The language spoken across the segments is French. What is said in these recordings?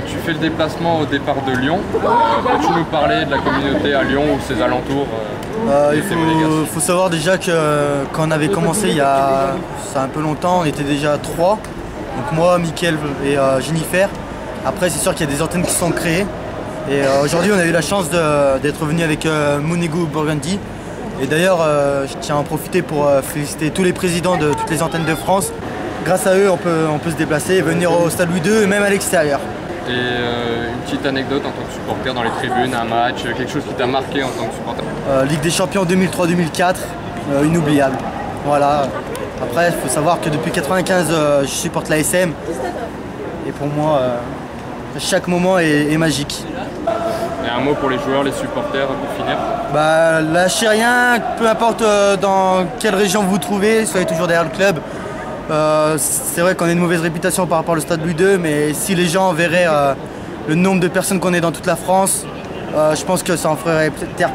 Tu fais le déplacement au départ de Lyon. Peux-tu nous parler de la communauté à Lyon ou ses alentours Il faut savoir déjà que quand on avait commencé il y a un peu longtemps, on était déjà 3. Donc moi, Mickaël et Jennifer. Après, c'est sûr qu'il y a des antennes qui sont créées. Et aujourd'hui, on a eu la chance d'être venu avec Monégo Burgundy. Et d'ailleurs, je tiens à en profiter pour féliciter tous les présidents de toutes les antennes de France. Grâce à eux, on peut se déplacer, venir au Stade Louis II et même à l'extérieur. Et une petite anecdote en tant que supporter dans les tribunes, un match, quelque chose qui t'a marqué en tant que supporter? Ligue des Champions 2003-2004, inoubliable. Voilà. Après, il faut savoir que depuis 1995, je supporte l'ASM. Et pour moi, chaque moment est magique. Et un mot pour les joueurs, les supporters pour finir? Lâchez rien, peu importe dans quelle région vous vous trouvez, soyez toujours derrière le club. C'est vrai qu'on a une mauvaise réputation par rapport au Stade Louis II, mais si les gens verraient le nombre de personnes qu'on est dans toute la France, je pense que ça en ferait peut-être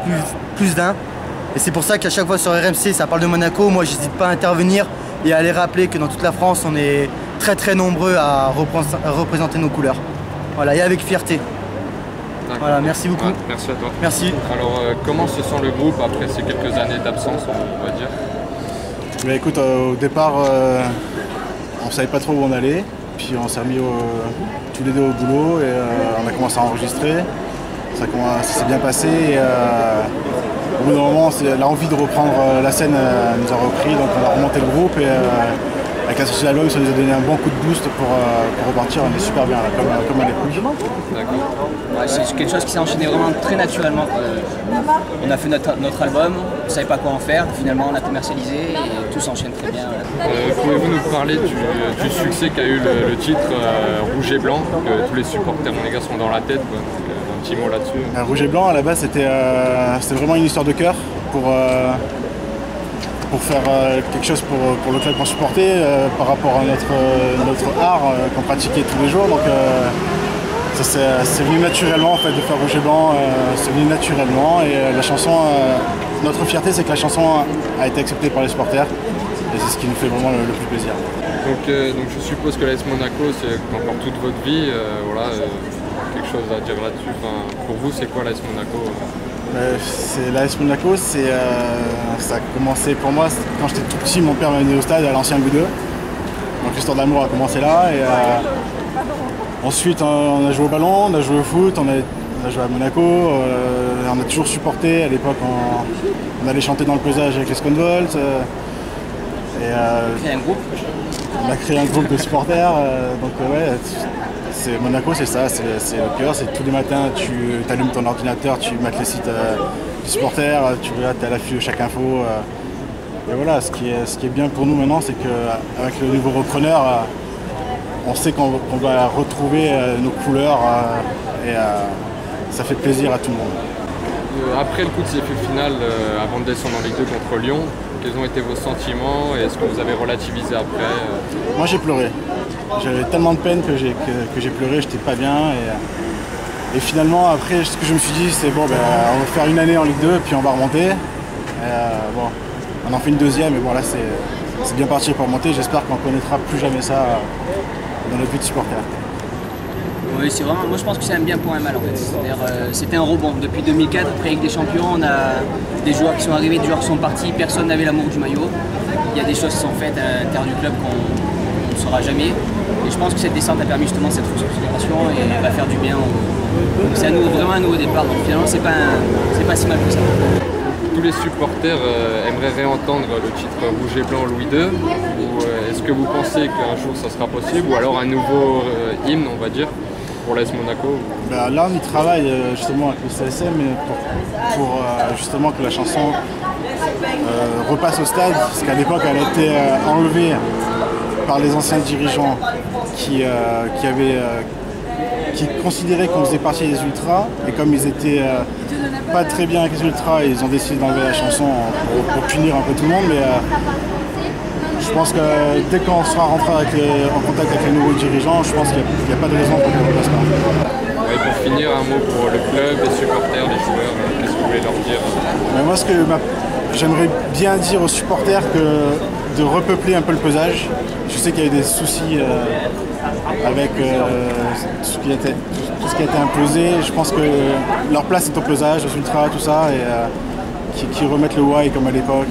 plus d'un. Et c'est pour ça qu'à chaque fois sur RMC, ça parle de Monaco. Moi, j'hésite pas à intervenir et à aller rappeler que dans toute la France, on est très très nombreux à représenter nos couleurs. Voilà, et avec fierté. Voilà, merci beaucoup. Ouais, merci à toi. Merci. Alors, comment se sent le groupe après ces quelques années d'absence, on va dire? Mais écoute, au départ, on ne savait pas trop où on allait. Puis on s'est remis tous les deux au boulot et on a commencé à enregistrer. Ça s'est bien passé. Et, au bout d'un moment, l'envie de reprendre la scène nous a repris. Donc on a remonté le groupe et avec la sortie de l'album, ça nous a donné un bon coup de boost pour repartir. On est super bien là, comme à l'époque. D'accord. Ouais, c'est quelque chose qui s'est enchaîné vraiment très naturellement. On a fait notre album, on ne savait pas quoi en faire, finalement on a commercialisé et tout s'enchaîne très bien. Pouvez-vous nous parler du succès qu'a eu le titre Rouge et Blanc, que tous les supporters monégasques sont dans la tête, quoi. Donc, un petit mot là-dessus. Rouge et Blanc, à la base, c'était vraiment une histoire de cœur pour faire quelque chose pour le club qu'on supportait par rapport à notre art qu'on pratiquait tous les jours. Donc, c'est venu naturellement en fait, de faire Rouge et Blanc, c'est venu naturellement et la chanson, notre fierté c'est que la chanson a été acceptée par les supporters et c'est ce qui nous fait vraiment le plus plaisir. Donc je suppose que l'AS Monaco c'est encore toute votre vie, voilà, quelque chose à dire là-dessus. Enfin, pour vous c'est quoi l'AS Monaco? L'AS Monaco, ça a commencé pour moi quand j'étais tout petit, mon père m'a amené au stade à l'ancien Louis II. Donc l'histoire d'amour a commencé là. Et, ensuite, on a joué au ballon, on a joué au foot, on a joué à Monaco, on a toujours supporté. À l'époque, on allait chanter dans le pesage avec les Sconvolt. On a créé un groupe de supporters. Monaco, c'est ça, c'est le cœur. C'est tous les matins, tu allumes ton ordinateur, tu mets les sites des supporters, tu es à l'affût de chaque info. Et voilà, ce qui est bien pour nous maintenant, c'est qu'avec le nouveau repreneur, on sait qu'on va retrouver nos couleurs et ça fait plaisir à tout le monde. Après le coup de sifflet final, avant de descendre en Ligue 2 contre Lyon, quels ont été vos sentiments et est-ce que vous avez relativisé après? Moi j'ai pleuré. J'avais tellement de peine que j'ai pleuré, j'étais pas bien. Et finalement après ce que je me suis dit c'est bon, on va faire une année en Ligue 2 puis on va remonter. On en fait une deuxième et bon là c'est bien parti pour remonter. J'espère qu'on ne connaîtra plus jamais ça dans notre vie de supporter. Oui, c'est vraiment, moi je pense que c'est un bien pour un mal en fait. C'est-à-dire, c'était un rebond. Depuis 2004, après Ligue des Champions, on a des joueurs qui sont arrivés, des joueurs qui sont partis, personne n'avait l'amour du maillot. Il y a des choses qui sont faites à l'intérieur du club qu'on ne saura jamais. Et je pense que cette descente a permis justement cette restructuration et elle va faire du bien. Donc c'est vraiment un nouveau départ. Donc finalement, c'est pas si mal que ça. Tous les supporters aimeraient réentendre le titre Rouge et Blanc Louis II. Est-ce que vous pensez qu'un jour ça sera possible ou alors un nouveau hymne, on va dire, pour l'AS Monaco? Là, on y travaille justement avec le CSM pour justement que la chanson repasse au stade, parce qu'à l'époque, elle a été enlevée par les anciens dirigeants qui considéraient qu'on faisait partie des ultras, et comme ils étaient pas très bien avec les ultras, ils ont décidé d'enlever la chanson pour punir un peu tout le monde. Mais je pense que dès qu'on sera rentré en contact avec les nouveaux dirigeants, je pense qu'il n'y a pas de raison pour qu'on ne passe pas. Et pour finir, un mot pour le club, les supporters, les joueurs, qu'est-ce que vous voulez leur dire? Moi, ce que j'aimerais bien dire aux supporters, de repeupler un peu le pesage. Je sais qu'il y a eu des soucis avec tout ce qui a été imposé. Je pense que leur place est au pesage, aux ultras, tout ça, et qui remettent le why comme à l'époque.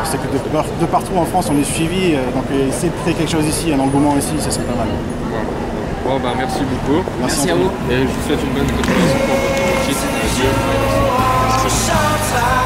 C'est que de partout en France on est suivi, donc essayer de créer quelque chose ici, un engouement ici, ça serait pas mal. Bon, ben, merci beaucoup. Merci à vous. Et je vous souhaite une bonne continuation pour votre titre. Adieu.